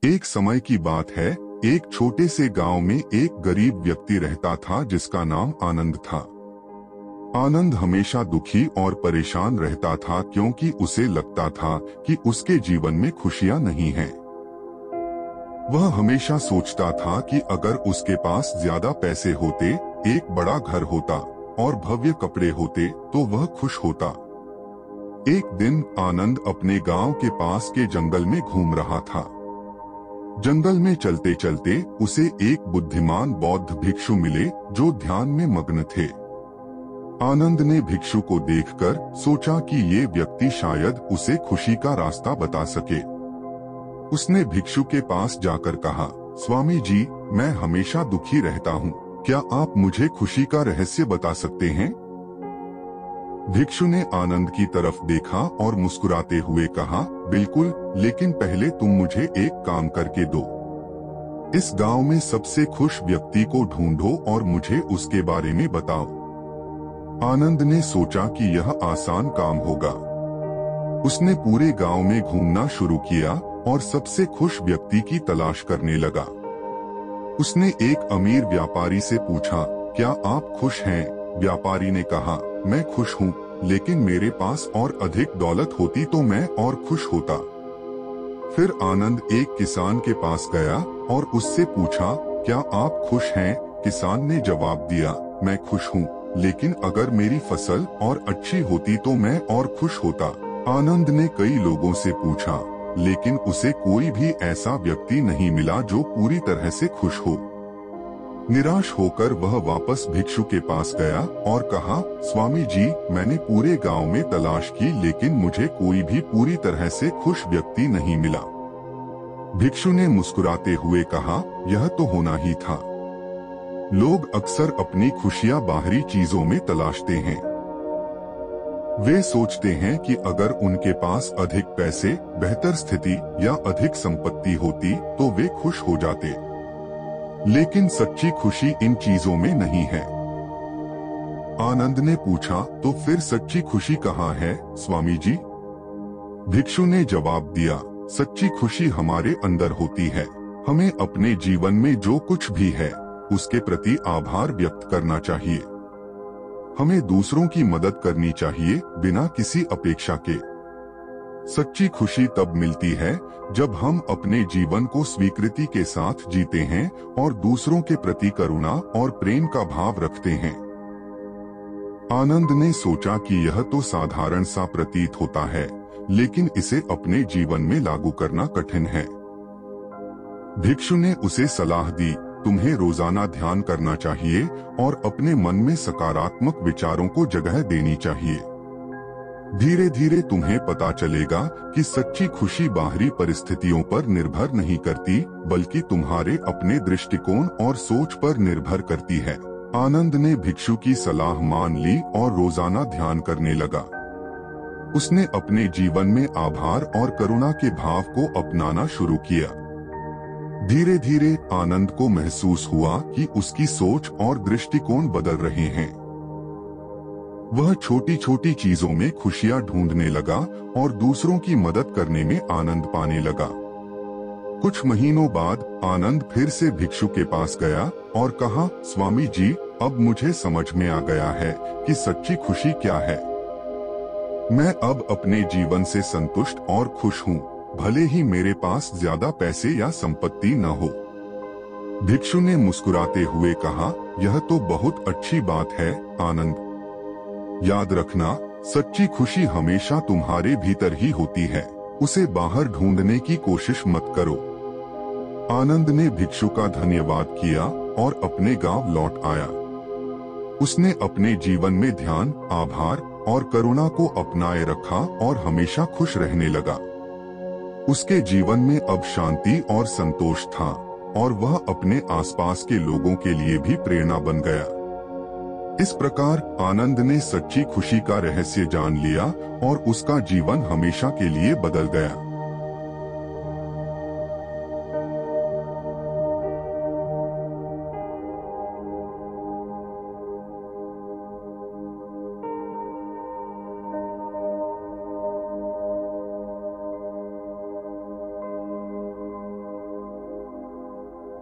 एक समय की बात है, एक छोटे से गांव में एक गरीब व्यक्ति रहता था जिसका नाम आनंद था। आनंद हमेशा दुखी और परेशान रहता था क्योंकि उसे लगता था कि उसके जीवन में खुशियां नहीं हैं। वह हमेशा सोचता था कि अगर उसके पास ज्यादा पैसे होते, एक बड़ा घर होता और भव्य कपड़े होते तो वह खुश होता। एक दिन आनंद अपने गांव के पास के जंगल में घूम रहा था। जंगल में चलते चलते उसे एक बुद्धिमान बौद्ध भिक्षु मिले जो ध्यान में मग्न थे। आनंद ने भिक्षु को देखकर सोचा कि ये व्यक्ति शायद उसे खुशी का रास्ता बता सके। उसने भिक्षु के पास जाकर कहा, स्वामी जी, मैं हमेशा दुखी रहता हूँ, क्या आप मुझे खुशी का रहस्य बता सकते हैं? भिक्षु ने आनंद की तरफ देखा और मुस्कुराते हुए कहा, बिल्कुल, लेकिन पहले तुम मुझे एक काम करके दो। इस गांव में सबसे खुश व्यक्ति को ढूंढो और मुझे उसके बारे में बताओ। आनंद ने सोचा कि यह आसान काम होगा। उसने पूरे गांव में घूमना शुरू किया और सबसे खुश व्यक्ति की तलाश करने लगा। उसने एक अमीर व्यापारी से पूछा, क्या आप खुश हैं? व्यापारी ने कहा, मैं खुश हूँ, लेकिन मेरे पास और अधिक दौलत होती तो मैं और खुश होता। फिर आनंद एक किसान के पास गया और उससे पूछा, क्या आप खुश हैं? किसान ने जवाब दिया, मैं खुश हूँ, लेकिन अगर मेरी फसल और अच्छी होती तो मैं और खुश होता। आनंद ने कई लोगों से पूछा, लेकिन उसे कोई भी ऐसा व्यक्ति नहीं मिला जो पूरी तरह से खुश हो। निराश होकर वह वापस भिक्षु के पास गया और कहा, स्वामी जी, मैंने पूरे गांव में तलाश की लेकिन मुझे कोई भी पूरी तरह से खुश व्यक्ति नहीं मिला। भिक्षु ने मुस्कुराते हुए कहा, यह तो होना ही था। लोग अक्सर अपनी खुशियां बाहरी चीजों में तलाशते हैं। वे सोचते हैं कि अगर उनके पास अधिक पैसे, बेहतर स्थिति या अधिक संपत्ति होती तो वे खुश हो जाते। लेकिन सच्ची खुशी इन चीजों में नहीं है। आनंद ने पूछा, तो फिर सच्ची खुशी कहाँ है, स्वामी जी? भिक्षु ने जवाब दिया, सच्ची खुशी हमारे अंदर होती है। हमें अपने जीवन में जो कुछ भी है उसके प्रति आभार व्यक्त करना चाहिए। हमें दूसरों की मदद करनी चाहिए बिना किसी अपेक्षा के। सच्ची खुशी तब मिलती है जब हम अपने जीवन को स्वीकृति के साथ जीते हैं और दूसरों के प्रति करुणा और प्रेम का भाव रखते हैं। आनंद ने सोचा कि यह तो साधारण सा प्रतीत होता है, लेकिन इसे अपने जीवन में लागू करना कठिन है। भिक्षु ने उसे सलाह दी, तुम्हें रोजाना ध्यान करना चाहिए और अपने मन में सकारात्मक विचारों को जगह देनी चाहिए। धीरे धीरे तुम्हें पता चलेगा कि सच्ची खुशी बाहरी परिस्थितियों पर निर्भर नहीं करती, बल्कि तुम्हारे अपने दृष्टिकोण और सोच पर निर्भर करती है। आनंद ने भिक्षु की सलाह मान ली और रोजाना ध्यान करने लगा। उसने अपने जीवन में आभार और करुणा के भाव को अपनाना शुरू किया। धीरे धीरे आनंद को महसूस हुआ कि उसकी सोच और दृष्टिकोण बदल रहे हैं। वह छोटी छोटी चीजों में खुशियां ढूंढने लगा और दूसरों की मदद करने में आनंद पाने लगा। कुछ महीनों बाद आनंद फिर से भिक्षु के पास गया और कहा, स्वामी जी, अब मुझे समझ में आ गया है कि सच्ची खुशी क्या है। मैं अब अपने जीवन से संतुष्ट और खुश हूँ, भले ही मेरे पास ज्यादा पैसे या संपत्ति न हो। भिक्षु ने मुस्कुराते हुए कहा, यह तो बहुत अच्छी बात है आनंद। याद रखना, सच्ची खुशी हमेशा तुम्हारे भीतर ही होती है, उसे बाहर ढूंढने की कोशिश मत करो। आनंद ने भिक्षु का धन्यवाद किया और अपने गांव लौट आया। उसने अपने जीवन में ध्यान, आभार और करुणा को अपनाए रखा और हमेशा खुश रहने लगा। उसके जीवन में अब शांति और संतोष था और वह अपने आसपास के लोगों के लिए भी प्रेरणा बन गया। इस प्रकार आनंद ने सच्ची खुशी का रहस्य जान लिया और उसका जीवन हमेशा के लिए बदल गया।